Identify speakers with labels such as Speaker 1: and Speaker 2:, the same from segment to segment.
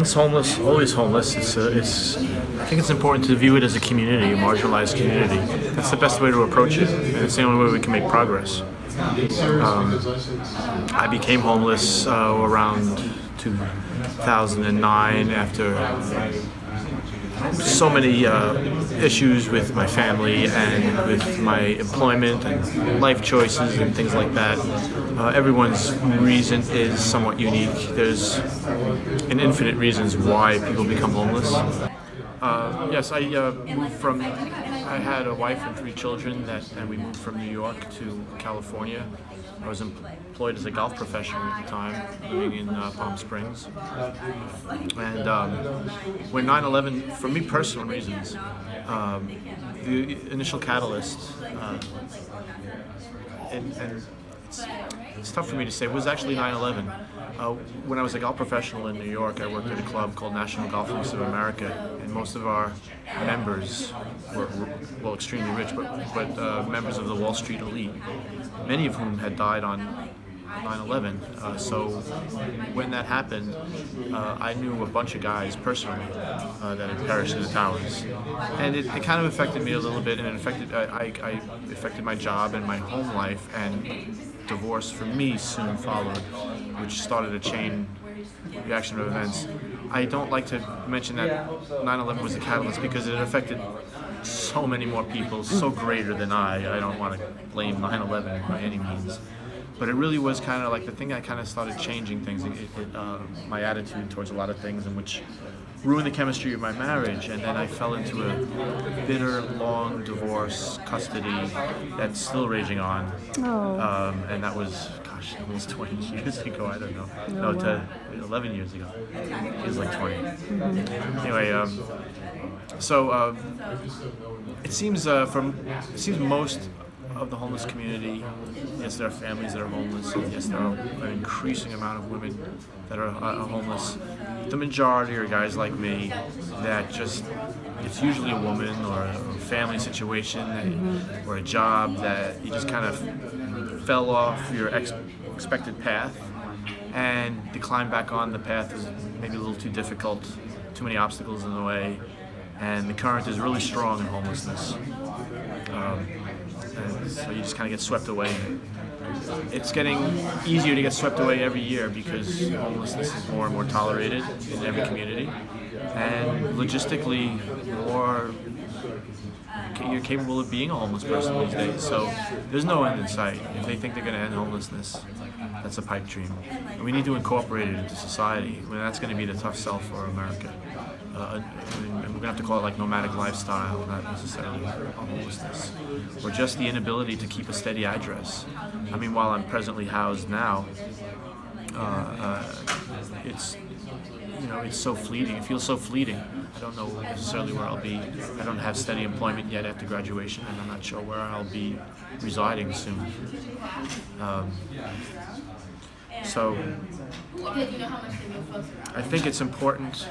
Speaker 1: everyone's homeless, always homeless. I think it's important to view it as a community, a marginalized community. That's the best way to approach it, and it's the only way we can make progress. I became homeless around 2009 after so many issues with my family and with my employment and life choices and things like that. Everyone's reason is somewhat unique. There's an infinite reasons why people become homeless. Yes, I moved from. I had a wife and 3 children, and we moved from New York to California. I was employed as a golf professional at the time, living in Palm Springs. And when 9/11, for me, personal reasons, the initial catalyst, and it's tough for me to say, was actually 9/11. When I was a golf professional in New York, I worked at a club called National Golf Leagues of America, and most of our members were, well, extremely rich, but members of the Wall Street elite, many of whom had died on 9/11. So when that happened, I knew a bunch of guys personally that had perished in the towers, and it kind of affected me a little bit, and it affected my job and my home life, and divorce for me soon followed, which started a chain reaction of events. I don't like to mention that 9/11 was the catalyst because it affected so many more people, so greater than I. I don't want to blame 9/11 by any means. But it really was kind of like the thing that kind of started changing things, my attitude towards a lot of things, and which ruined the chemistry of my marriage. And then I fell into a bitter, long divorce, custody that's still raging on.
Speaker 2: Oh.
Speaker 1: And that was, gosh, almost 20 years ago. I don't know. No, 11 years ago. It was like 20.
Speaker 2: Mm-hmm.
Speaker 1: Anyway, so it seems most of the homeless community, yes, there are families that are homeless, and yes, there are an increasing amount of women that are homeless. The majority are guys like me that just, it's usually a woman or a family situation or a job that you just kind of fell off your expected path, and to climb back on the path is maybe a little too difficult, too many obstacles in the way, and the current is really strong in homelessness. And so you just kind of get swept away. It's getting easier to get swept away every year because homelessness is more and more tolerated in every community, and logistically you're capable of being a homeless person these days. So there's no end in sight. If they think they're going to end homelessness, that's a pipe dream. And we need to incorporate it into society. I mean, that's going to be the tough sell for America. And we're going to have to call it like nomadic lifestyle, not necessarily homelessness, or just the inability to keep a steady address. I mean, while I'm presently housed now, it's so fleeting. It feels so fleeting. I don't know necessarily where I'll be. I don't have steady employment yet after graduation, and I'm not sure where I'll be residing soon. So I think it's important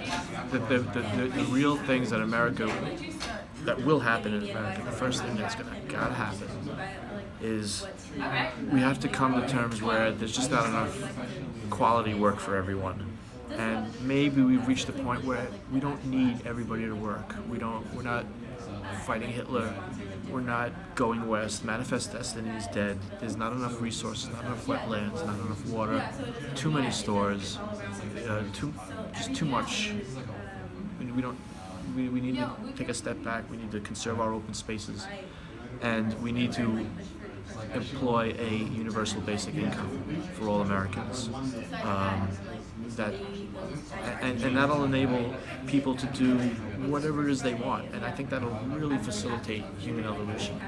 Speaker 1: that the real things that that will happen in America, the first thing that's gotta happen is we have to come to terms where there's just not enough quality work for everyone. And maybe we've reached a point where we don't need everybody to work. We're not fighting Hitler. We're not going west. Manifest Destiny is dead. There's not enough resources, not enough wetlands, not enough water, too many stores, just too much. We need to take a step back. We need to conserve our open spaces, and we need to employ a universal basic income for all Americans. And that'll enable people to do whatever it is they want, and I think that'll really facilitate human evolution.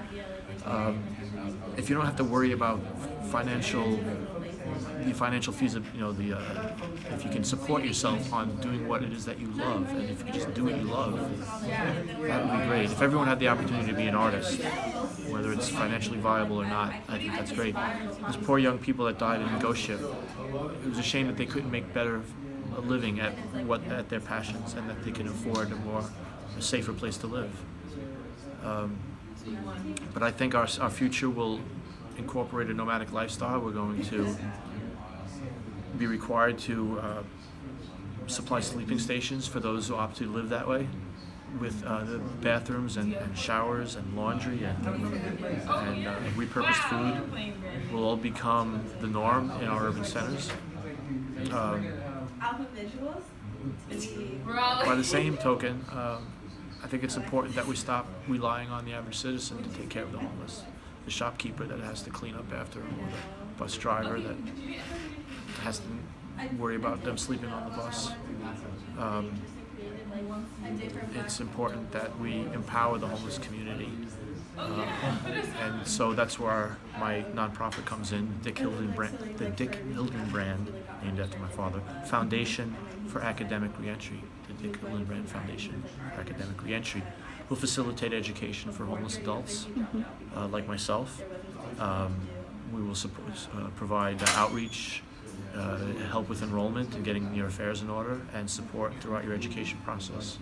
Speaker 1: If you don't have to worry about financial feasibility, if you can support yourself on doing what it is that you love, and if you just do what you love, that would be great. If everyone had the opportunity to be an artist, whether it's financially viable or not, I think that's great. Those poor young people that died in the ghost ship, it was a shame that they couldn't make better a living at their passions, and that they can afford a safer place to live. But I think our future will incorporate a nomadic lifestyle. We're going to be required to supply sleeping stations for those who opt to live that way, with the bathrooms and showers and laundry and repurposed food will all become the norm in our urban centers. By the same token, I think it's important that we stop relying on the average citizen to take care of the homeless. The shopkeeper that has to clean up after them, or the bus driver that has to worry about them sleeping on the bus. It's important that we empower the homeless community. And so that's where my nonprofit comes in, the Dick Hildenbrand, named after my father, Foundation for Academic Reentry. The Dick Hildenbrand Foundation for Academic Reentry will facilitate education for homeless adults like myself. We will provide outreach, help with enrollment and getting your affairs in order, and support throughout your education process.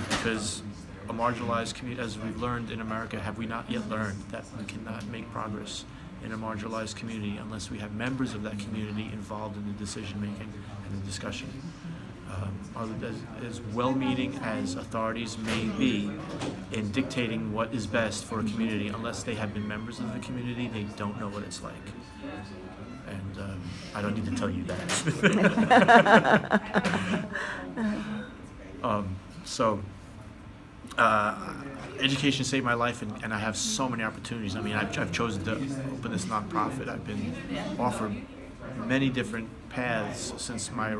Speaker 1: Because a marginalized community, as we've learned in America, have we not yet learned that we cannot make progress in a marginalized community unless we have members of that community involved in the decision making and the discussion. As well-meaning as authorities may be in dictating what is best for a community, unless they have been members of the community, they don't know what it's like. And I don't need to tell you that. Education saved my life, and I have so many opportunities. I mean, I've chosen to open this nonprofit. I've been offered many different paths since my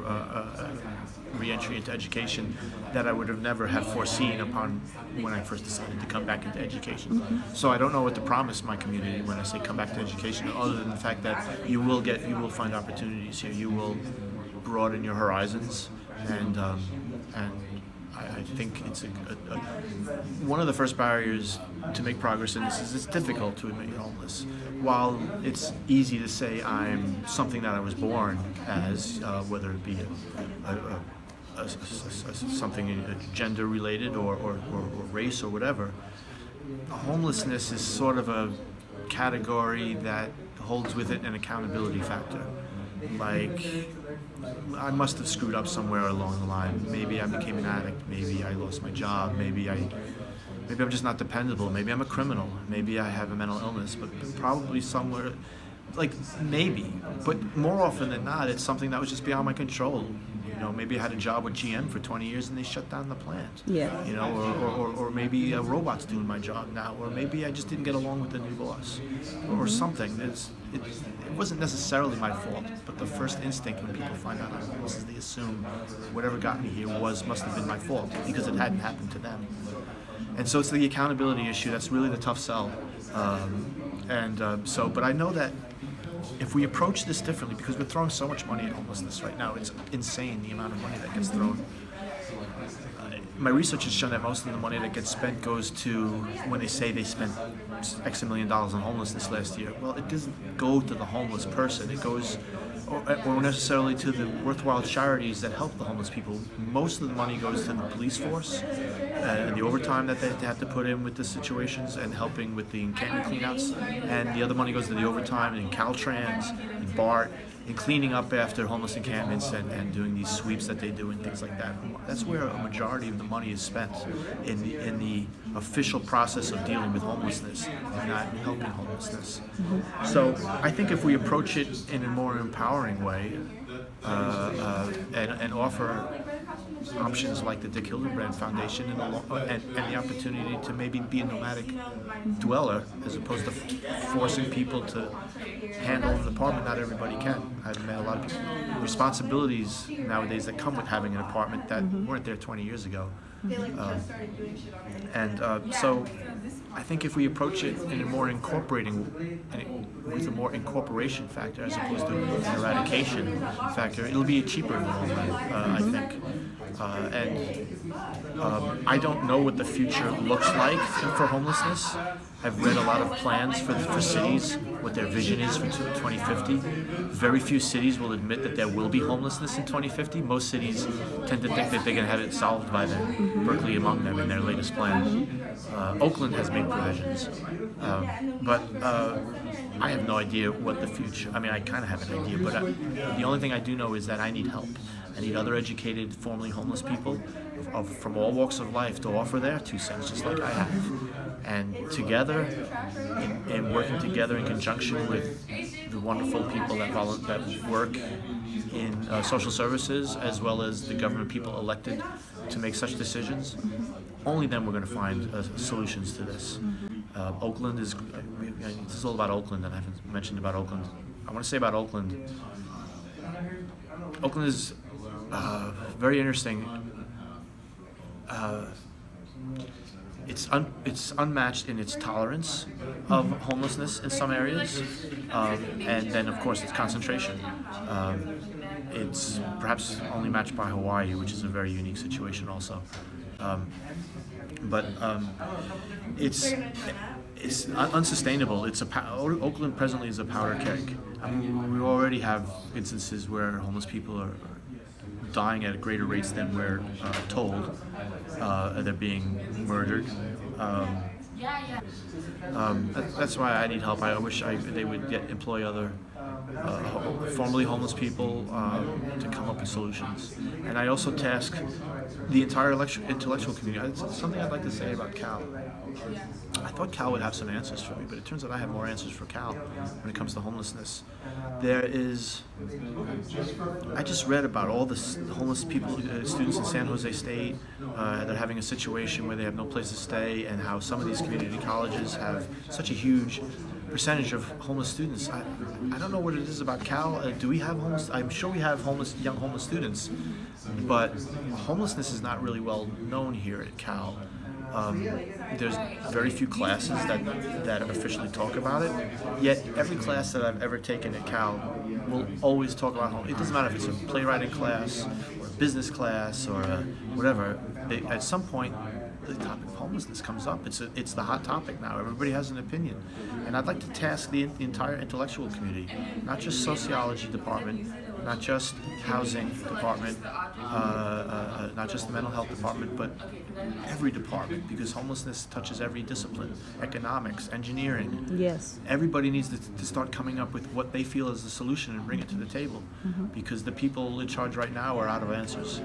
Speaker 1: re-entry into education that I would have never have foreseen upon when I first decided to come back into education. So I don't know what to promise my community when I say come back to education, other than the fact that you will find opportunities here. You will broaden your horizons, and I think it's one of the first barriers to make progress in this is it's difficult to admit you're homeless. While it's easy to say I'm something that I was born as, whether it be something gender related or race or whatever, homelessness is sort of a category that holds with it an accountability factor. Like, I must have screwed up somewhere along the line. Maybe I became an addict. Maybe I lost my job. Maybe I'm just not dependable. Maybe I'm a criminal. Maybe I have a mental illness. But probably somewhere, like maybe. But more often than not, it's something that was just beyond my control. You know, maybe I had a job with GM for 20 years and they shut down the plant.
Speaker 2: Yeah.
Speaker 1: You know, or maybe a robot's doing my job now, or maybe I just didn't get along with the new boss, or something. It wasn't necessarily my fault, but the first instinct when people find out I'm homeless is they assume whatever got me here must have been my fault because it hadn't happened to them. And so it's the accountability issue that's really the tough sell. But I know that if we approach this differently, because we're throwing so much money at homelessness right now, it's insane the amount of money that gets thrown. My research has shown that most of the money that gets spent goes to, when they say they spent X million dollars on homelessness last year, well, it doesn't go to the homeless person. It goes, or necessarily to the worthwhile charities that help the homeless people. Most of the money goes to the police force and the overtime that they have to put in with the situations and helping with the encampment cleanouts. And the other money goes to the overtime in Caltrans, in BART, in cleaning up after homeless encampments and doing these sweeps that they do and things like that. That's where a majority of the money is spent in the official process of dealing with homelessness and not helping homelessness. So I think if we approach it in a more empowering way and offer options like the Dick Hildenbrand Foundation and the opportunity to maybe be a nomadic dweller as opposed to forcing people to handle an apartment. Not everybody can. I've met a lot of people, responsibilities nowadays that come with having an apartment that weren't there 20 years ago. So I think if we approach it in a more with a more incorporation factor as opposed to an eradication factor, it'll be cheaper in the long run, I think. I don't know what the future looks like for homelessness. I've read a lot of plans for cities, what their vision is for 2050. Very few cities will admit that there will be homelessness in 2050. Most cities tend to think that they can have it solved by then, Berkeley among them in their latest plan. Oakland has made provisions, but I have no idea what the future, I mean, I kind of have an idea, but the only thing I do know is that I need help. I need other educated, formerly homeless people from all walks of life to offer their 2 cents, just like I have. And together, and working together in conjunction with the wonderful people that work in social services, as well as the government people elected to make such decisions, only then we're going to find solutions to this. Oakland is, this is all about Oakland, and I haven't mentioned about Oakland. I want to say about Oakland, Oakland is very interesting. It's unmatched in its tolerance of homelessness in some areas, and then of course its concentration. It's perhaps only matched by Hawaii, which is a very unique situation also. But it's unsustainable. Oakland presently is a powder keg. I mean, we already have instances where homeless people are dying at greater rates than we're told. They're being murdered. That's why I need help. I wish they would employ other formerly homeless people to come up with solutions. And I also task the entire intellectual community. It's something I'd like to say about Cal. I thought Cal would have some answers for me, but it turns out I have more answers for Cal when it comes to homelessness. I just read about all the homeless people, students in San Jose State, that are having a situation where they have no place to stay, and how some of these community colleges have such a huge percentage of homeless students. I don't know what it is about Cal. Do we have homeless? I'm sure we have young homeless students, but homelessness is not really well known here at Cal. There's very few classes that officially talk about it, yet every class that I've ever taken at Cal will always talk about homelessness. It doesn't matter if it's a playwriting class or a business class or whatever. At some point, the topic of homelessness comes up. It's the hot topic now. Everybody has an opinion. And I'd like to task the entire intellectual community, not just sociology department, not just housing department, not just the mental health department, but every department, because homelessness touches every discipline, economics, engineering.
Speaker 2: Yes.
Speaker 1: Everybody needs to start coming up with what they feel is the solution and bring it to the table, because the people in charge right now are out of answers.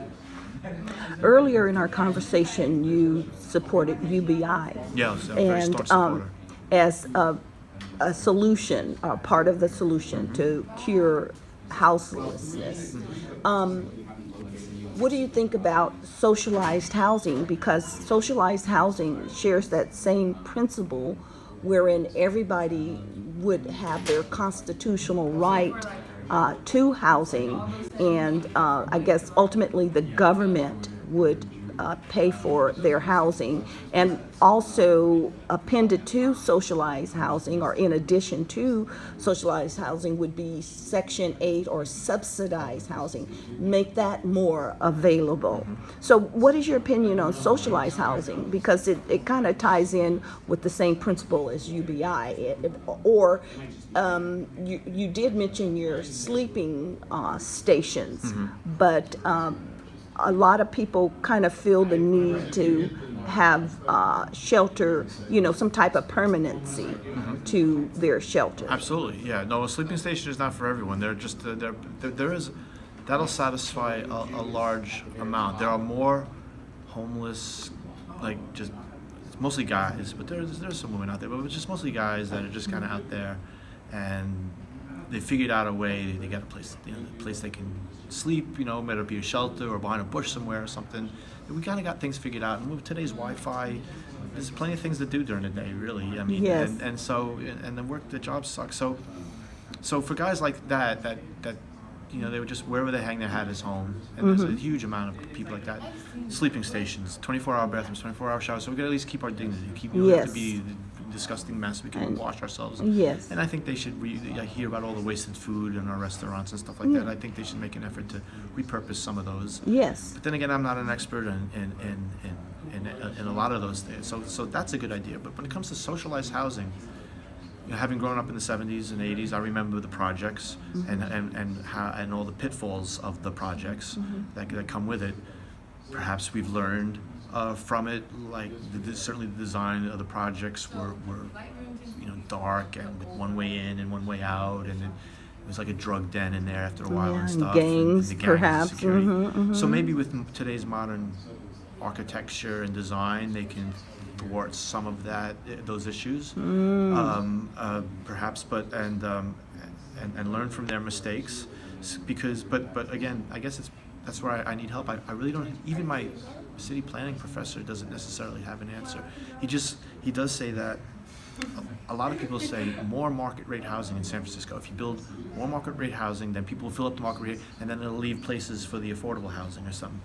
Speaker 2: Earlier in our conversation, you supported UBI.
Speaker 1: Yeah, I'm a very staunch supporter.
Speaker 2: As a solution, part of the solution to cure houselessness. What do you think about socialized housing? Because socialized housing shares that same principle wherein everybody would have their constitutional right to housing, and I guess ultimately the government would pay for their housing, and also appended to socialized housing, or in addition to socialized housing, would be Section 8 or subsidized housing. Make that more available. So what is your opinion on socialized housing? Because it kind of ties in with the same principle as UBI. You did mention your sleeping stations, but a lot of people kind of feel the need to have shelter, some type of permanency to their shelter.
Speaker 1: Absolutely, yeah. No, a sleeping station is not for everyone. That'll satisfy a large amount. There are more homeless, it's mostly guys, but there's some women out there, but it's just mostly guys that are just kind of out there, and they figured out a way. They got a place they can sleep, whether it be a shelter or behind a bush somewhere or something. We kind of got things figured out. And with today's Wi-Fi, there's plenty of things to do during the day, really. I mean,
Speaker 2: yes.
Speaker 1: and the jobs suck. So for guys like that they would just, wherever they hang their hat is home. And there's a huge amount of people like that. Sleeping stations, 24-hour bathrooms, 24-hour showers. So we got to at least keep our dignity. We don't have to be a disgusting mess. We can wash ourselves.
Speaker 2: Yes.
Speaker 1: And I think they should. I hear about all the wasted food in our restaurants and stuff like that. I think they should make an effort to repurpose some of those.
Speaker 2: Yes.
Speaker 1: But then again, I'm not an expert in in a lot of those things. So that's a good idea. But when it comes to socialized housing, having grown up in the 70s and 80s, I remember the projects and all the pitfalls of the projects that come with it. Perhaps we've learned from it, like certainly the design of the projects were dark and with one way in and one way out, and it was like a drug den in there after a while and stuff.
Speaker 2: Gangs,
Speaker 1: and the
Speaker 2: perhaps.
Speaker 1: security. So maybe with today's modern architecture and design, they can thwart some of those issues, perhaps, and learn from their mistakes, because but again, I guess that's where I need help. I really don't. Even my city planning professor doesn't necessarily have an answer. He does say that a lot of people say more market rate housing in San Francisco. If you build more market rate housing, then people will fill up the market rate, and then it'll leave places for the affordable housing or something.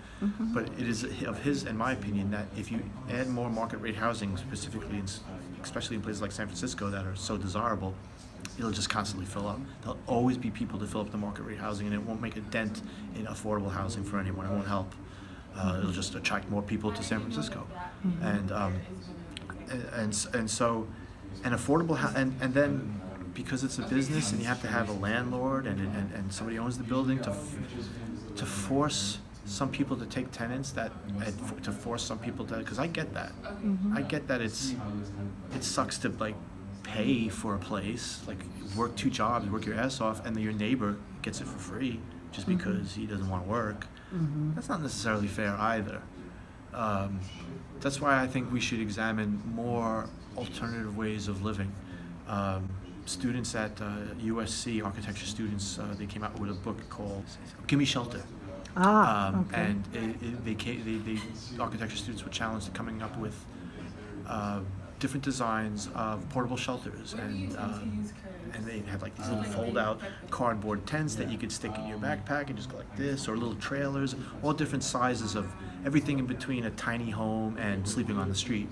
Speaker 1: But it is of his, in my opinion, that if you add more market rate housing, especially in places like San Francisco that are so desirable, it'll just constantly fill up. There'll always be people to fill up the market rate housing, and it won't make a dent in affordable housing for anyone. It won't help. It'll just attract more people to San Francisco, and so. And affordable, and then because it's a business and you have to have a landlord and somebody owns the building to force some people to take tenants to force some people to, because I get that. I get that it sucks to like pay for a place, like work 2 jobs, work your ass off, and then your neighbor gets it for free just because he doesn't want to work. That's not necessarily fair either. That's why I think we should examine more alternative ways of living. Students at USC, architecture students, they came out with a book called "Give Me Shelter,"
Speaker 2: Okay.
Speaker 1: and the architecture students were challenged to coming up with different designs of portable shelters, and they had like these little fold-out cardboard tents that you could stick in your backpack and just go like this, or little trailers, all different sizes of everything in between a tiny home and sleeping on the street.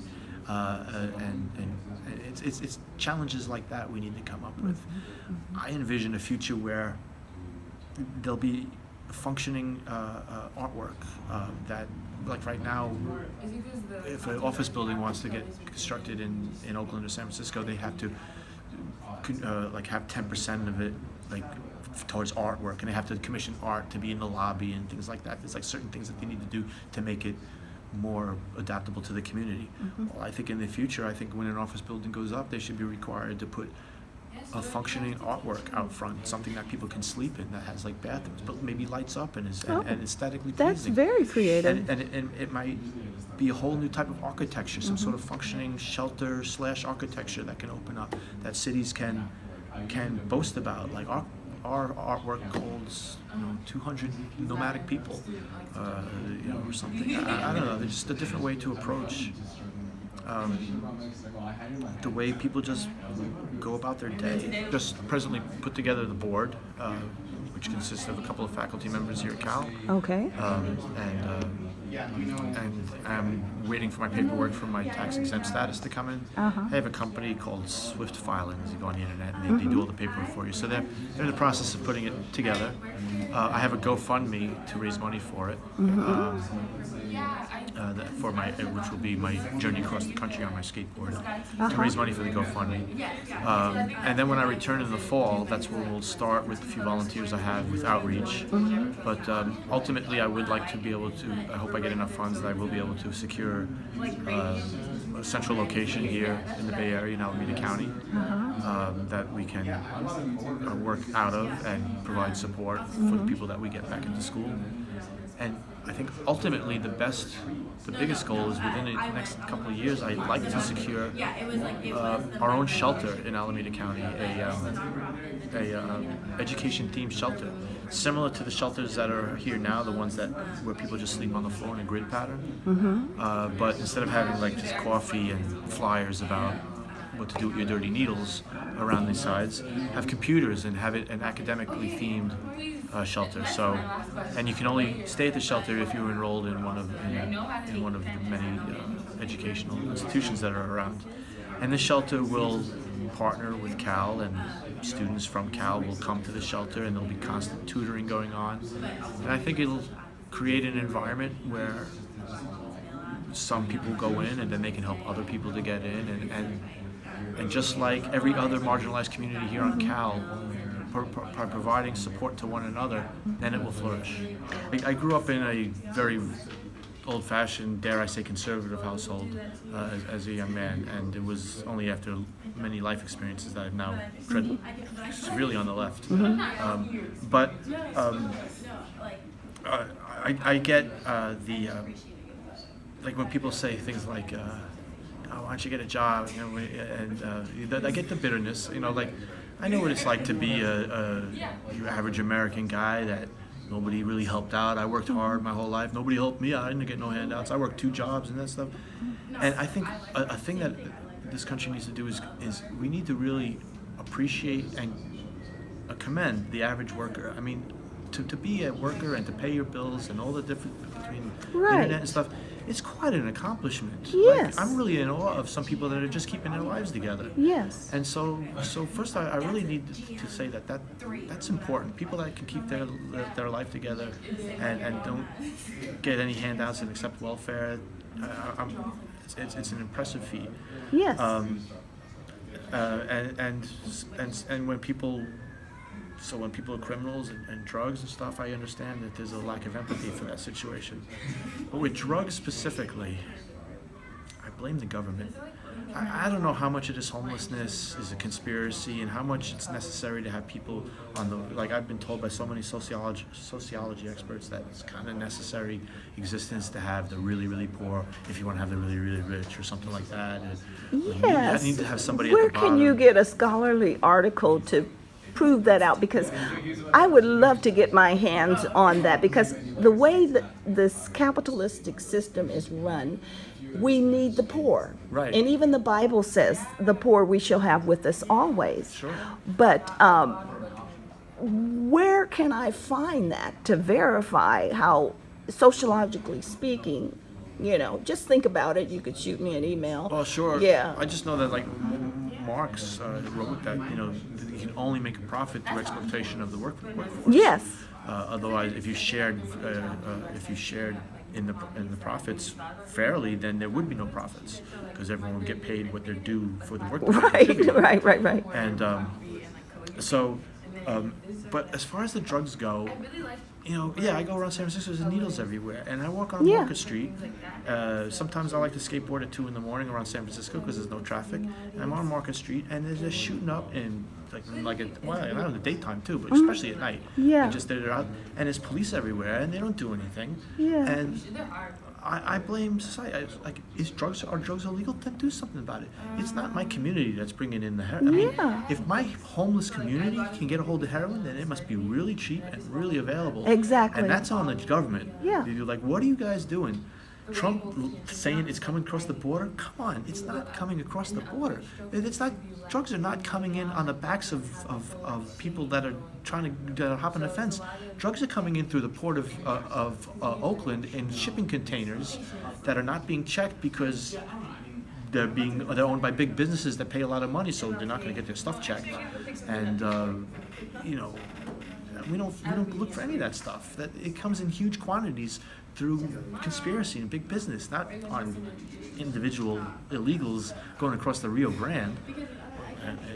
Speaker 1: And it's challenges like that we need to come up with. I envision a future where there'll be functioning artwork that, like right now, if an office building wants to get constructed in Oakland or San Francisco, they have to like have 10% of it like towards artwork, and they have to commission art to be in the lobby and things like that. There's like certain things that they need to do to make it more adaptable to the community. Well, I think in the future, when an office building goes up, they should be required to put a functioning artwork out front, something that people can sleep in, that has like bathrooms, but maybe lights up and is and aesthetically pleasing.
Speaker 2: That's very creative.
Speaker 1: And it might be a whole new type of architecture, some sort of functioning shelter / architecture that can open up, that cities can boast about. Like our artwork holds 200 nomadic people, or something. I don't know. There's just a different way to approach the way people just go about their day. Just presently put together the board, which consists of a couple of faculty members here at Cal.
Speaker 2: Okay.
Speaker 1: And I'm waiting for my paperwork for my tax exempt status to come in. I have a company called Swift Filings. You go on the internet and they do all the paperwork for you. So they're in the process of putting it together. I have a GoFundMe to raise money for it, which will be my journey across the country on my skateboard, to raise money for the GoFundMe. And then when I return in the fall, that's where we'll start with a few volunteers I have with outreach. But ultimately, I would like to be able to, I hope I get enough funds that I will be able to secure a central location here in the Bay Area in Alameda County that we can work out of and provide support for the people that we get back into school. And I think ultimately the biggest goal is within the next couple of years, I'd like to secure our own shelter in Alameda County, a education-themed shelter, similar to the shelters that are here now, the ones where people just sleep on the floor in a grid pattern. But instead of having like just coffee and flyers about what to do with your dirty needles around these sides, have computers and have it an academically themed shelter. So, and you can only stay at the shelter if you're enrolled in one of the many educational institutions that are around. And this shelter will partner with Cal, and students from Cal will come to the shelter, and there'll be constant tutoring going on. And I think it'll create an environment where some people go in and then they can help other people to get in, and just like every other marginalized community here on Cal, by providing support to one another, then it will flourish. I grew up in a very old-fashioned, dare I say, conservative household as a young man, and it was only after many life experiences that I've now tread severely on the left. I get like when people say things like, "Oh, why don't you get a job?" You know, and I get the bitterness. You know, like I know what it's like to be your average American guy that nobody really helped out. I worked hard my whole life. Nobody helped me out. I didn't get no handouts. I worked 2 jobs and that stuff. And I think a thing that this country needs to do is we need to really appreciate and commend the average worker. I mean, to be a worker and to pay your bills and all the difference between internet and stuff, it's quite an accomplishment.
Speaker 2: Yes.
Speaker 1: Like, I'm really in awe of some people that are just keeping their lives together.
Speaker 2: Yes.
Speaker 1: And so first I really need to say that's important. People that can keep their life together and don't get any handouts and accept welfare, it's an impressive feat.
Speaker 2: Yes.
Speaker 1: And when people are criminals and drugs and stuff, I understand that there's a lack of empathy for that situation. But with drugs specifically, I blame the government. I don't know how much of this homelessness is a conspiracy and how much it's necessary to have people on the, like I've been told by so many sociology experts that it's kind of necessary existence to have the really, really poor if you want to have the really, really rich or something like that. And
Speaker 2: Yes.
Speaker 1: you need to have somebody
Speaker 2: Where
Speaker 1: at the bottom.
Speaker 2: can you get a scholarly article to prove that out? Because I would love to get my hands on that, because the way that this capitalistic system is run, we need the poor.
Speaker 1: Right.
Speaker 2: And even the Bible says the poor we shall have with us always.
Speaker 1: Sure.
Speaker 2: But where can I find that to verify how, sociologically speaking, you know, just think about it. You could shoot me an email.
Speaker 1: Well, sure.
Speaker 2: Yeah.
Speaker 1: I just know that, like, Marx wrote that, you know, you can only make a profit through exploitation of the workforce.
Speaker 2: Yes.
Speaker 1: Otherwise, if you shared in the profits fairly, then there would be no profits, because everyone would get paid what they're due for the work.
Speaker 2: Right.
Speaker 1: And but as far as the drugs go, you know, yeah, I go around San Francisco, there's needles everywhere, and I walk on Market Street. Sometimes I like to skateboard at 2 in the morning around San Francisco because there's no traffic, and I'm on Market Street, and they're just shooting up in not in the daytime too, but especially at night.
Speaker 2: Yeah.
Speaker 1: They're out, and there's police everywhere, and they don't do anything.
Speaker 2: Yeah.
Speaker 1: And I blame society. Are drugs illegal? Then do something about it. It's not my community that's bringing in the heroin. I mean,
Speaker 2: Yeah.
Speaker 1: if my homeless community can get a hold of heroin, then it must be really cheap and really available.
Speaker 2: Exactly.
Speaker 1: And that's on the government.
Speaker 2: Yeah.
Speaker 1: You're like, what are you guys doing? Trump saying it's coming across the border? Come on, it's not coming across the border. It's not. Drugs are not coming in on the backs of people that are hopping the fence. Drugs are coming in through the port of Oakland in shipping containers that are not being checked because they're owned by big businesses that pay a lot of money, so they're not going to get their stuff checked. And you know, we don't look for any of that stuff. That it comes in huge quantities through conspiracy and big business, not on individual illegals going across the Rio Grande.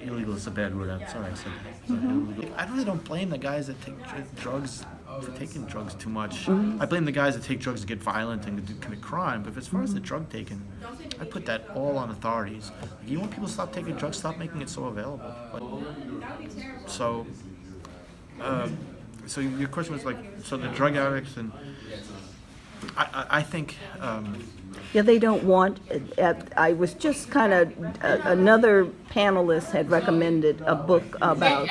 Speaker 1: Illegal is a bad word. I'm sorry I said that. I really don't blame the guys that take drugs for taking drugs too much. I blame the guys that take drugs to get violent and to commit crime. But as far as the drug taking, I put that all on authorities. Like, you want people to stop taking drugs, stop making it so available. So your question was like, so the drug addicts, and I think.
Speaker 2: Yeah, they don't want. I was just kind of another panelist had recommended a book about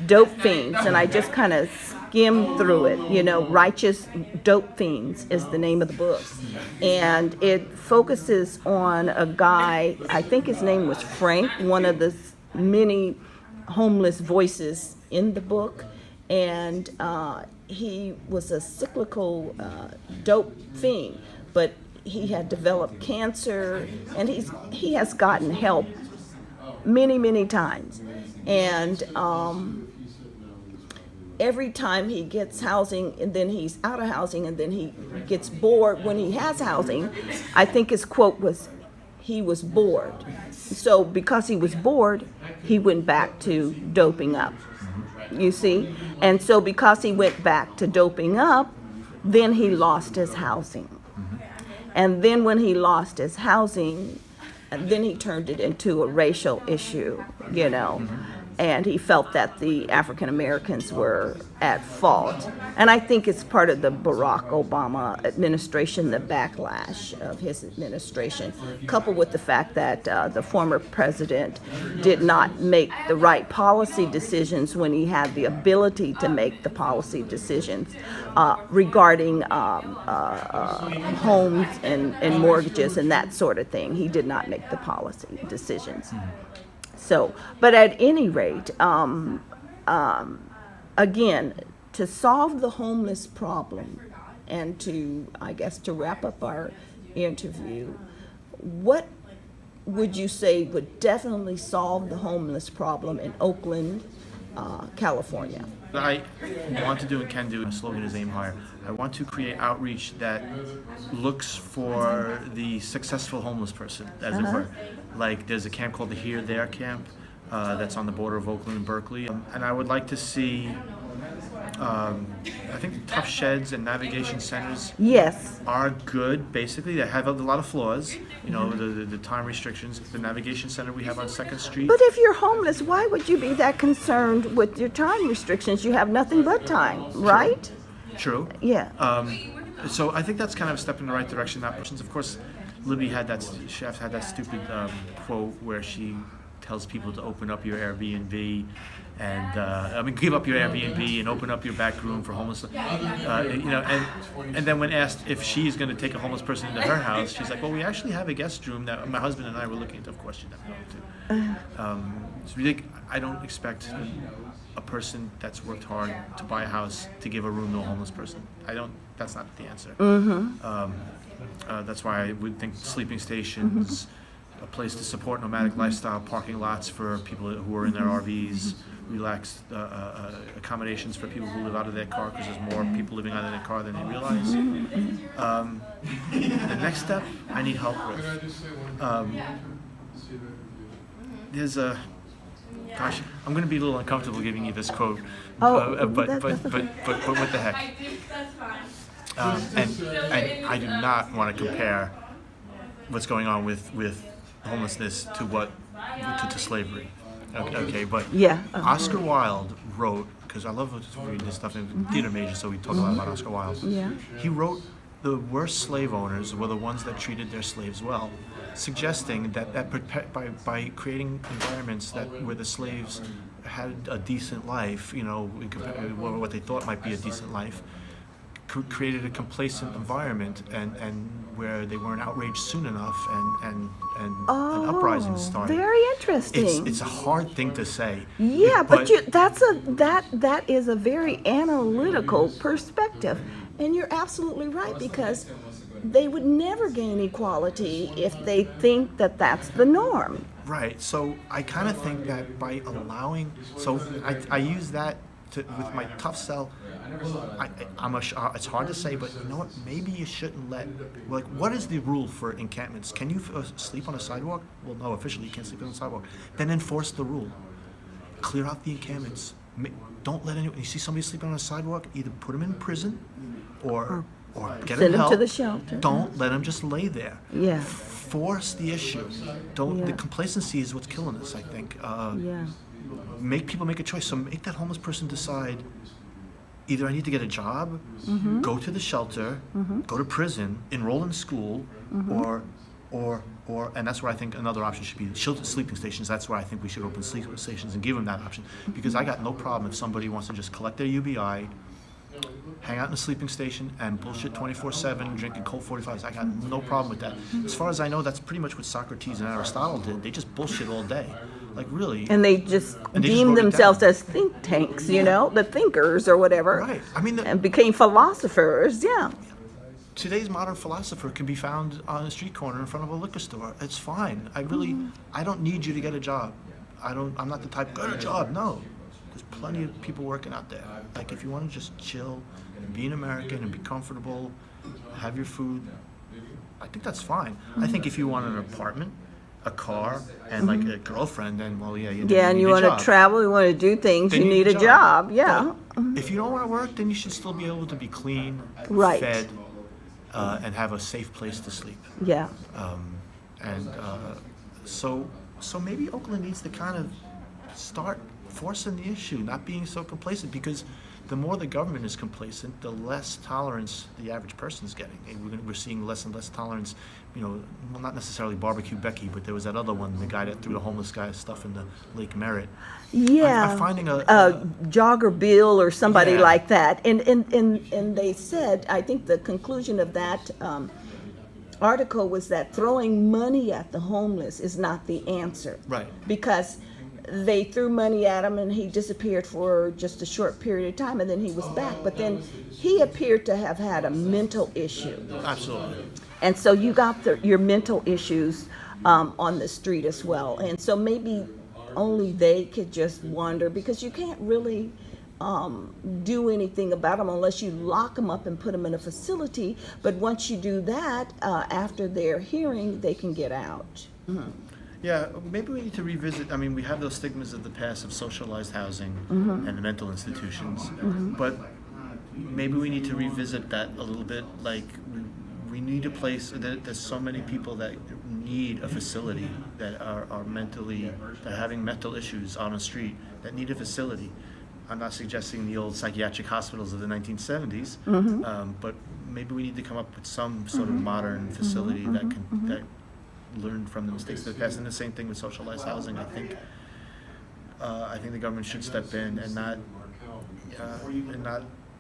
Speaker 2: dope fiends, and I just kind of skimmed through it. You know, Righteous Dope Fiends is the name of the book, and it focuses on a guy. I think his name was Frank, one of the many homeless voices in the book, and he was a cyclical dope fiend, but he had developed cancer, and he has gotten help many times, and every time he gets housing and then he's out of housing and then he gets bored when he has housing. I think his quote was, he was bored. So because he was bored, he went back to doping up, you see? And so because he went back to doping up, then he lost his housing. And then when he lost his housing, and then he turned it into a racial issue, you know. And he felt that the African Americans were at fault. And I think it's part of the Barack Obama administration, the backlash of his administration, coupled with the fact that the former president did not make the right policy decisions when he had the ability to make the policy decisions regarding homes and mortgages and that sort of thing. He did not make the policy decisions. So, but at any rate, again, to solve the homeless problem and to, I guess, to wrap up our interview, what would you say would definitely solve the homeless problem in Oakland, California?
Speaker 1: I want to do and can do, a slogan is aim higher. I want to create outreach that looks for the successful homeless person, as it were. Like there's a camp called the Here There camp that's on the border of Oakland and Berkeley. And I would like to see, I think tough sheds and navigation centers
Speaker 2: Yes.
Speaker 1: are good, basically. They have a lot of flaws, you know, the time restrictions. The navigation center we have on 2nd Street.
Speaker 2: But if you're homeless, why would you be that concerned with your time restrictions? You have nothing but time, right?
Speaker 1: True.
Speaker 2: Yeah.
Speaker 1: So I think that's kind of a step in the right direction. That person's, of course, Libby had that, Chef had that stupid quote where she tells people to open up your Airbnb and give up your Airbnb and open up your back room for homeless. You know, and then when asked if she's going to take a homeless person into her house, she's like, "Well, we actually have a guest room that my husband and I were looking into." Of course, she's not going to. So really, I don't expect a person that's worked hard to buy a house to give a room to a homeless person. I don't. That's not the answer. That's why I would think sleeping stations, a place to support nomadic lifestyle, parking lots for people who are in their RVs, relaxed accommodations for people who live out of their car, because there's more people living out of their car than they realize. The next step I need help with. There's a, gosh, I'm going to be a little uncomfortable giving you this quote, but what the heck? And I do not want to compare what's going on with homelessness to slavery. Okay, but
Speaker 2: Yeah.
Speaker 1: Oscar Wilde wrote, because I love reading this stuff in theater major, so we talk a lot about Oscar Wilde.
Speaker 2: Yeah.
Speaker 1: He wrote the worst slave owners were the ones that treated their slaves well, suggesting that by creating environments where the slaves had a decent life, you know, what they thought might be a decent life, created a complacent environment and where they weren't outraged soon enough and an uprising started.
Speaker 2: Very interesting.
Speaker 1: It's a hard thing to say.
Speaker 2: Yeah, but that is a very analytical perspective, and you're absolutely right, because they would never gain equality if they think that that's the norm.
Speaker 1: Right. So I kind of think that by allowing, so I use that with my tough sell. It's hard to say, but you know what? Maybe you shouldn't like, what is the rule for encampments? Can you sleep on a sidewalk? Well, no, officially you can't sleep on a sidewalk. Then enforce the rule. Clear out the encampments. Don't let anyone, you see somebody sleeping on a sidewalk, either put them in prison or get
Speaker 2: Send
Speaker 1: them
Speaker 2: them
Speaker 1: help.
Speaker 2: to the shelter.
Speaker 1: Don't let them just lay there.
Speaker 2: Yeah.
Speaker 1: Force the issue. Don't.
Speaker 2: Yeah.
Speaker 1: The complacency is what's killing us, I think.
Speaker 2: Yeah.
Speaker 1: Make people make a choice. So make that homeless person decide, either I need to get a job, go to the shelter, go to prison, enroll in school, or and that's where I think another option should be shelter sleeping stations. That's where I think we should open sleeping stations and give them that option. Because I got no problem if somebody wants to just collect their UBI, hang out in a sleeping station, and bullshit 24/7, drinking Colt 45s. I got no problem with that. As far as I know, that's pretty much what Socrates and Aristotle did. They just bullshit all day. Like, really.
Speaker 2: And they just
Speaker 1: And they just
Speaker 2: deemed
Speaker 1: wrote it
Speaker 2: themselves
Speaker 1: down.
Speaker 2: as think tanks, you know, the thinkers or whatever.
Speaker 1: Right. I mean,
Speaker 2: And became philosophers, yeah.
Speaker 1: today's modern philosopher can be found on a street corner in front of a liquor store. It's fine. I don't need you to get a job. I'm not the type, get a job. No. there's plenty of people working out there. Like, if you want to just chill, and be an American, and be comfortable, have your food, I think that's fine. I think if you want an apartment, a car, and like a girlfriend, then, well, yeah, you
Speaker 2: Yeah, and
Speaker 1: need
Speaker 2: you
Speaker 1: a
Speaker 2: want
Speaker 1: job.
Speaker 2: to travel, you want to do things,
Speaker 1: Then
Speaker 2: you need a job. Yeah.
Speaker 1: But if you don't want to work, then you should still be able to be clean,
Speaker 2: Right.
Speaker 1: fed, and have a safe place to sleep.
Speaker 2: Yeah.
Speaker 1: So maybe Oakland needs to kind of start forcing the issue, not being so complacent, because the more the government is complacent, the less tolerance the average person is getting. And we're seeing less and less tolerance, well, not necessarily Barbecue Becky, but there was that other one, the guy that threw the homeless guy's stuff in the Lake Merritt.
Speaker 2: Yeah.
Speaker 1: I'm finding
Speaker 2: Jogger Bill or somebody
Speaker 1: Yeah.
Speaker 2: like that. And they said, I think the conclusion of that article was that throwing money at the homeless is not the answer.
Speaker 1: Right.
Speaker 2: Because they threw money at him and he disappeared for just a short period of time and then he was back. But then he appeared to have had a mental issue.
Speaker 1: Absolutely.
Speaker 2: And so you got your mental issues on the street as well. And so maybe only they could just wander, because you can't really do anything about them unless you lock them up and put them in a facility. But once you do that, after their hearing, they can get out. Mm-hmm.
Speaker 1: Yeah, maybe we need to revisit. I mean, we have those stigmas of the past of socialized housing and the mental institutions, but maybe we need to revisit that a little bit. Like, we need a place. There's so many people that need a facility, that are mentally, that are having mental issues on a street, that need a facility. I'm not suggesting the old psychiatric hospitals of the 1970s, but maybe we need to come up with some sort of modern facility that learn from the mistakes of the past. And the same thing with socialized housing. I think the government should step in and not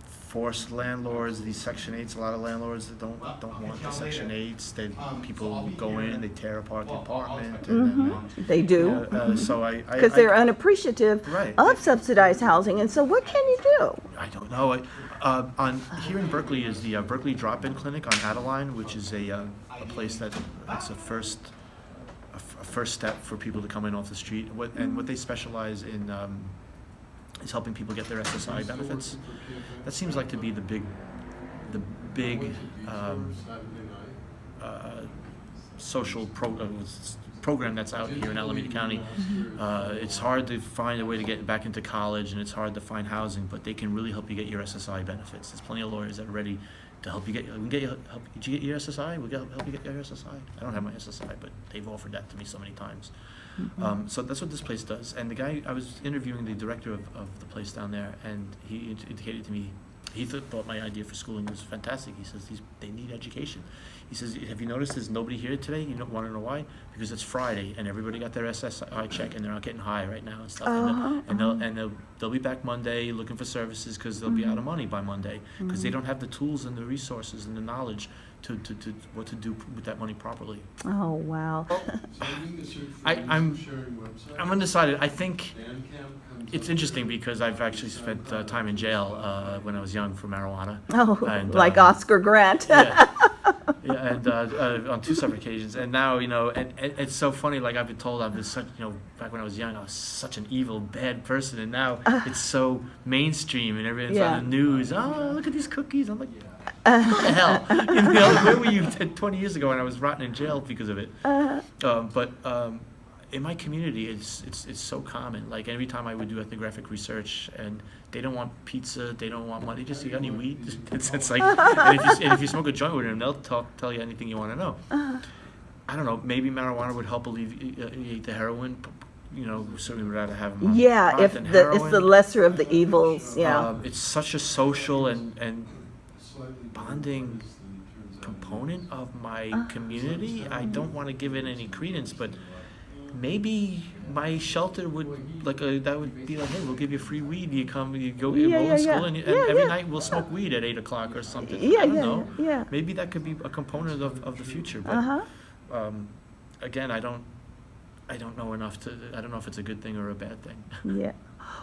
Speaker 1: force landlords, these Section 8s. A lot of landlords that don't want the Section 8s. People go in, they tear apart the apartment. And then,
Speaker 2: They do.
Speaker 1: So
Speaker 2: Because they're unappreciative
Speaker 1: Right.
Speaker 2: of subsidized housing. And so what can you do?
Speaker 1: I don't know. Here in Berkeley is the Berkeley Drop-In Clinic on Adeline, which is a place that it's a first step for people to come in off the street. What they specialize in is helping people get their SSI benefits. That seems like to be the big social program that's out here in Alameda County. It's hard to find a way to get back into college, and it's hard to find housing, but they can really help you get your SSI benefits. There's plenty of lawyers that are ready to help you get. Did you get your SSI? We'll help you get your SSI. I don't have my SSI, but they've offered that to me so many times. So that's what this place does. And the guy, I was interviewing the director of the place down there, and he indicated to me, he thought my idea for schooling was fantastic. He says they need education. He says, have you noticed there's nobody here today? You don't want to know why? Because it's Friday and everybody got their SSI check and they're not getting high right now and stuff. And they'll be back Monday looking for services because they'll be out of money by Monday because they don't have the tools and the resources and the knowledge to what to do with that money properly.
Speaker 2: Oh, wow.
Speaker 1: I'm undecided. I think it's interesting because I've actually spent time in jail when I was young for marijuana.
Speaker 2: Oh,
Speaker 1: and,
Speaker 2: like Oscar Grant.
Speaker 1: Yeah, and on 2 separate occasions. And now, and it's so funny, like I've been told I've been such, back when I was young, I was such an evil, bad person. And now it's so mainstream and everything's on the news. Oh, look at these cookies. I'm like, go to hell. Where were you 20 years ago when I was rotting in jail because of it? But in my community, it's so common. Like every time I would do ethnographic research, and they don't want pizza, they don't want money. Just, you got any weed? It's like, and if you smoke a joint with them, they'll tell you anything you want to know. I don't know. Maybe marijuana would help alleviate the heroin. Certainly would rather have them.
Speaker 2: Yeah, if it's the lesser of the evils. Yeah.
Speaker 1: It's such a social and bonding component of my community. I don't want to give it any credence, but maybe my shelter would that would be like, hey, we'll give you free weed. You go enroll in school, and every night we'll smoke weed at 8 o'clock or something. I don't know.
Speaker 2: Yeah.
Speaker 1: Maybe that could be a component of the future. But again, I don't know enough to. I don't know if it's a good thing or a bad thing.
Speaker 2: Yeah.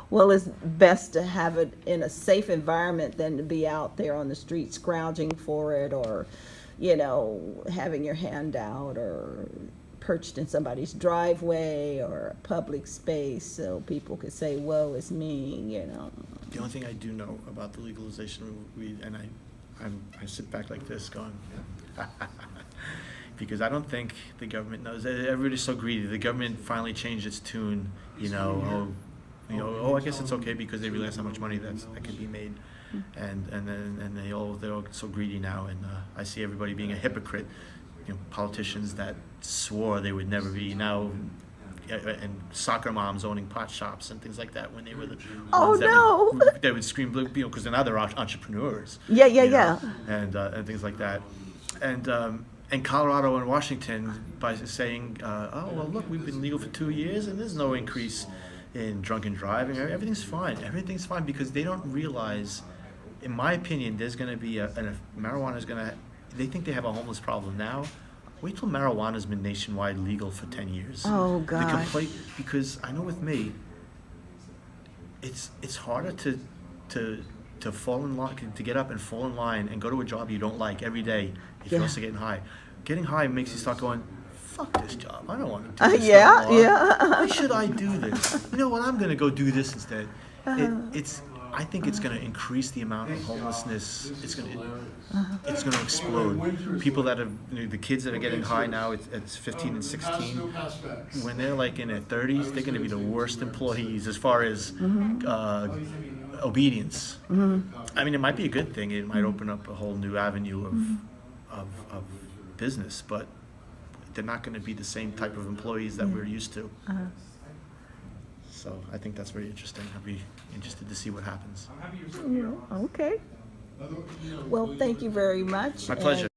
Speaker 2: Well, it's best to have it in a safe environment than to be out there on the street scrounging for it, or having your hand out or perched in somebody's driveway or a public space so people could say, "Woe is me," you know.
Speaker 1: The only thing I do know about the legalization of weed, and I sit back like this going, because I don't think the government knows. Everybody's so greedy. The government finally changed its tune. I guess it's okay because they realize how much money that can be made, and they're all so greedy now. And I see everybody being a hypocrite. Politicians that swore they would never be now. And soccer moms owning pot shops and things like that when they were the ones that would scream blue, because now they're entrepreneurs.
Speaker 2: Yeah.
Speaker 1: And things like that, and Colorado and Washington by saying, oh well, look, we've been legal for 2 years and there's no increase in drunken driving. Everything's fine because they don't realize, in my opinion, there's going to be marijuana is going to. They think they have a homeless problem now. Wait till marijuana's been nationwide legal for 10 years.
Speaker 2: Oh, God.
Speaker 1: Because I know with me, it's harder to fall in line, to get up and fall in line and go to a job you don't like every day if you're also getting high. Getting high makes you start going, fuck this job. I don't want to do this anymore. Why should I do this? You know what? I'm going to go do this instead. I think it's going to increase the amount of homelessness. It's going to explode. People that have, the kids that are getting high now, it's 15 and 16. When they're like in their 30s, they're going to be the worst employees as far as obedience. I mean, it might be a good thing. It might open up a whole new avenue of business, but they're not going to be the same type of employees that we're used to. So I think that's very interesting. I'll be interested to see what happens.
Speaker 2: Okay. Well, thank you very much.
Speaker 1: My pleasure.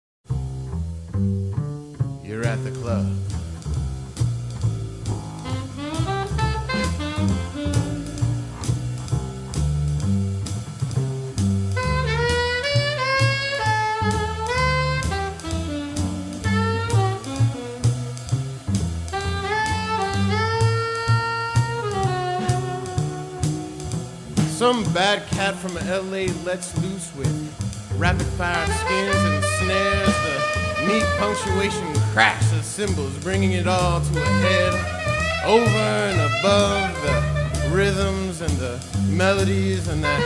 Speaker 3: You're at the club. Some bad cat from LA lets loose with rapid fire skins and snares. The neat punctuation cracks the cymbals, bringing it all to a head. Over and above the rhythms and the melodies and that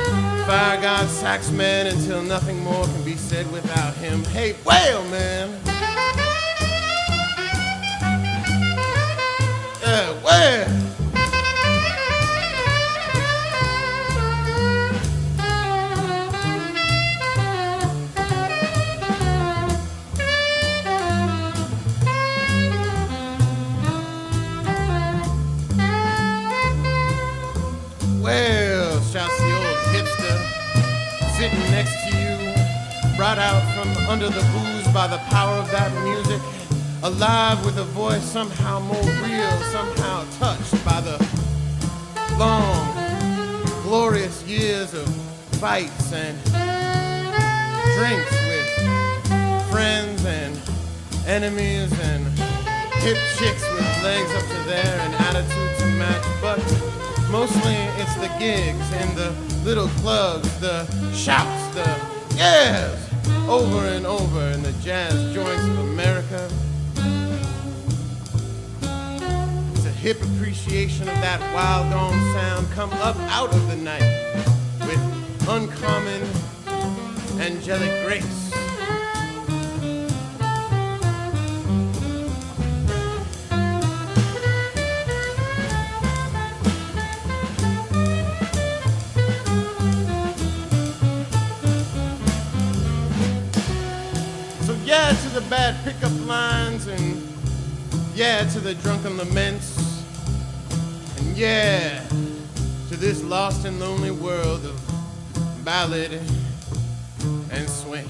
Speaker 3: fire god sax man until nothing more can be said without him. Hey, whale man! Yeah, whale! Well, shouts the old hipster, sitting next to you, brought out from under the booze by the power of that music, alive with a voice somehow more real, somehow touched by the long, glorious years of fights and drinks with friends and enemies and hip chicks with legs up to there and attitude to match, but mostly it's the gigs and the little clubs, the shouts, the yes, over and over in the jazz joints of America. It's a hip appreciation of that wild gone sound come up out of the night with uncommon angelic grace. Yeah to the bad pickup lines, and yeah to the drunken laments, and yeah to this lost and lonely world of ballad and swing,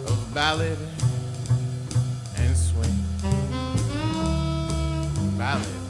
Speaker 3: of ballad and swing, ballad.